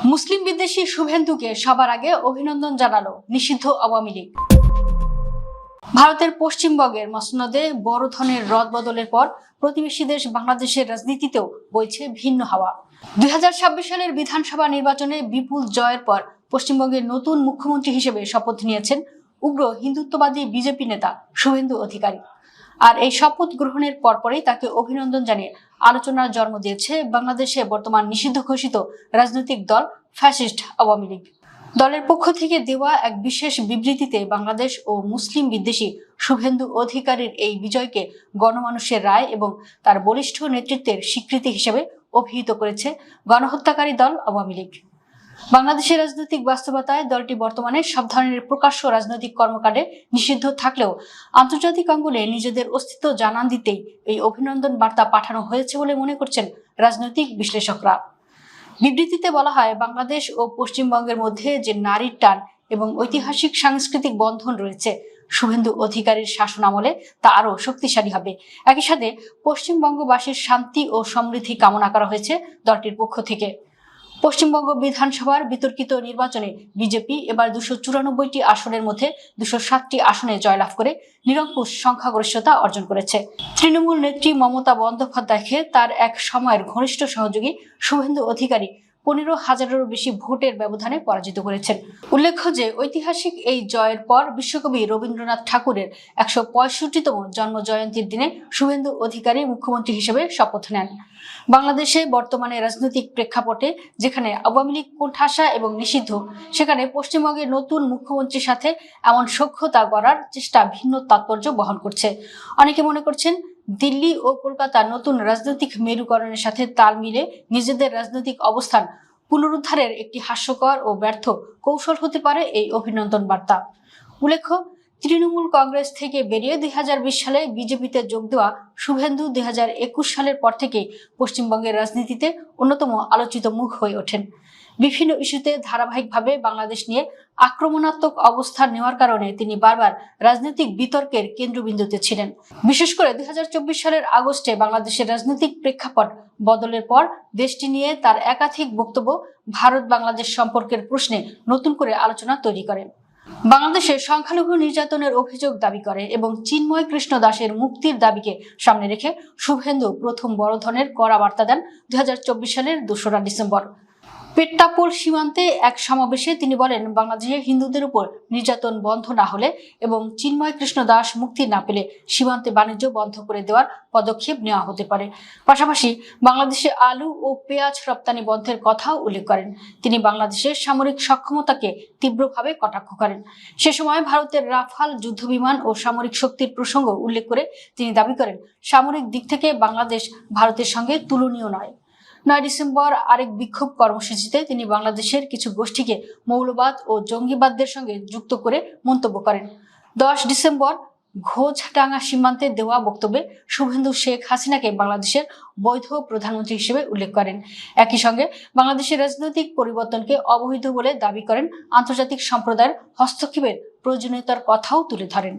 মুসলিম বিদ্বেষী শুভেন্দুকে সবার আগে অভিনন্দন জানালো নিষিদ্ধ আওয়ামী লীগ। ভারতের পশ্চিমবঙ্গের মসনদে বড় ধরনের রদবদলের পর প্রতিবেশী দেশ বাংলাদেশের রাজনীতিতেও বইছে ভিন্ন হাওয়া। 2026 সালের বিধানসভা নির্বাচনে বিপুল জয়ের পর পশ্চিমবঙ্গের নতুন মুখ্যমন্ত্রী হিসেবে শপথ নিয়েছেন উগ্র হিন্দুত্ববাদী বিজেপি নেতা শুভেন্দু অধিকারী। আর এই শপথ গ্রহণের পরপরই তাকে অভিনন্দন জানিয়ে আলোচনার জন্ম দিয়েছে বাংলাদেশে বর্তমান নিষিদ্ধ ঘোষিত রাজনৈতিক দল ফ্যাসিস্ট আওয়ামী লীগ। দলের পক্ষ থেকে দেওয়া এক বিশেষ বিবৃতিতে বাংলাদেশ ও মুসলিম বিদ্বেষী শুভেন্দু অধিকারীর এই বিজয়কে গণমানুষের রায় এবং তার বলিষ্ঠ নেতৃত্বের স্বীকৃতি হিসেবে অভিহিত করেছে গণহত্যাকারী দল আওয়ামী লীগ। বাংলাদেশের রাজনৈতিক বাস্তবতায় দলটি বর্তমানে সব ধরনের প্রকাশ্য রাজনৈতিক কর্মকাণ্ডে নিষিদ্ধ থাকলেও আন্তর্জাতিক অঙ্গনে নিজেদের অস্তিত্ব জানান দিতেই এই অভিনন্দন বার্তা পাঠানো হয়েছে বলে মনে করছেন রাজনৈতিক বিশ্লেষকরা। বিবৃতিতে বলা হয়, বাংলাদেশ ও পশ্চিমবঙ্গের মধ্যে যে নারীর টান এবং ঐতিহাসিক সাংস্কৃতিক বন্ধন রয়েছে, শুভেন্দু অধিকারীর শাসন আমলে তা আরো শক্তিশালী হবে। একই সাথে পশ্চিমবঙ্গবাসীর শান্তি ও সমৃদ্ধি কামনা করা হয়েছে দলটির পক্ষ থেকে। পশ্চিমবঙ্গ বিধানসভার বিতর্কিত নির্বাচনে বিজেপি এবার 294টি আসনের মধ্যে 207টি আসনে জয়লাভ করে নিরঙ্কুশ সংখ্যাগরিষ্ঠতা অর্জন করেছে। তৃণমূল নেত্রী মমতা বন্দ্যোপাধ্যায়কে তার এক সময়ের ঘনিষ্ঠ সহযোগী শুভেন্দু অধিকারী 15,000-এরও বেশি ভোটের ব্যবধানে পরাজিত করেছেন। উল্লেখ্য যে ঐতিহাসিক এই জয়ের পর বিশ্বকবি রবীন্দ্রনাথ ঠাকুরের 165তম জন্ম জয়ন্তীর দিনে শুভেন্দু অধিকারী মুখ্যমন্ত্রী হিসেবে শপথ নেন। বাংলাদেশে বর্তমানে রাজনৈতিক প্রেক্ষাপটে যেখানে আওয়ামী লীগ কোণঠাসা এবং নিষিদ্ধ, সেখানে পশ্চিমবঙ্গের নতুন মুখ্যমন্ত্রীর সাথে এমন সখ্যতা গড়ার চেষ্টা ভিন্ন তাৎপর্য বহন করছে। অনেকে মনে করছেন দিল্লি ও কলকাতা নতুন রাজনৈতিক মেরুকরণের সাথে তাল মিলে নিজেদের রাজনৈতিক অবস্থান পুনরুদ্ধারের একটি হাস্যকর ও ব্যর্থ কৌশল হতে পারে এই অভিনন্দন বার্তা। উল্লেখ্য, তৃণমূল কংগ্রেস থেকে বেরিয়ে 2020 সালে বিজেপিতে যোগ দেওয়া শুভেন্দু 2021 সালের পর থেকেই পশ্চিমবঙ্গের রাজনীতিতে অন্যতম আলোচিত মুখ হয়ে ওঠেন। বিভিন্ন ইস্যুতে ধারাবাহিকভাবে বাংলাদেশ নিয়ে আক্রমণাত্মক অবস্থান নেওয়ার কারণে তিনি বারবার রাজনৈতিক বিতর্কের কেন্দ্রবিন্দুতে ছিলেন। বিশেষ করে 2024 সালের আগস্টে বাংলাদেশের রাজনৈতিক প্রেক্ষাপট বদলের পর দেশটি নিয়ে তার একাধিক বক্তব্য ভারত বাংলাদেশ সম্পর্কের প্রশ্নে নতুন করে আলোচনা তৈরি করে। বাংলাদেশে সংখ্যালঘু নির্যাতনের অভিযোগ দাবি করে এবং চিন্ময় কৃষ্ণ দাসের মুক্তির দাবিকে সামনে রেখে শুভেন্দু প্রথম বড় ধরনের কড়া বার্তা দেন 2024 সালের 2রা ডিসেম্বর। পেট্টাপোল সীমান্তে এক সমাবেশে তিনি বলেন, বাংলাদেশে হিন্দুদের উপর নির্যাতন বন্ধ না হলে এবং চিন্ময় কৃষ্ণ দাস মুক্তি না পেলে সীমান্তে বাণিজ্য বন্ধ করে দেওয়ার পদক্ষেপ নেওয়া হতে পারে। পাশাপাশি বাংলাদেশে আলু ও পেঁয়াজ রপ্তানি বন্ধের কথাও উল্লেখ করেন। তিনি বাংলাদেশের সামরিক সক্ষমতাকে তীব্রভাবে কটাক্ষ করেন। সে সময় ভারতের রাফাল যুদ্ধবিমান ও সামরিক শক্তির প্রসঙ্গ উল্লেখ করে তিনি দাবি করেন, সামরিক দিক থেকে বাংলাদেশ ভারতের সঙ্গে তুলনীয় নয়। 9 ডিসেম্বর আরেক বিক্ষোভ কর্মসূচিতে তিনি বাংলাদেশের কিছু গোষ্ঠীকে মৌলবাদ ও জঙ্গিবাদদের সঙ্গে যুক্ত করে মন্তব্য করেন। 10 ডিসেম্বর ঘোষডাঙ্গা সীমান্তে দেওয়া বক্তব্যে শুভেন্দু শেখ হাসিনাকে বাংলাদেশের বৈধ প্রধানমন্ত্রী হিসেবে উল্লেখ করেন। একই সঙ্গে বাংলাদেশের রাজনৈতিক পরিবর্তনকে অবৈধ বলে দাবি করেন, আন্তর্জাতিক সম্প্রদায়ের হস্তক্ষেপের প্রয়োজনীয়তার কথাও তুলে ধরেন।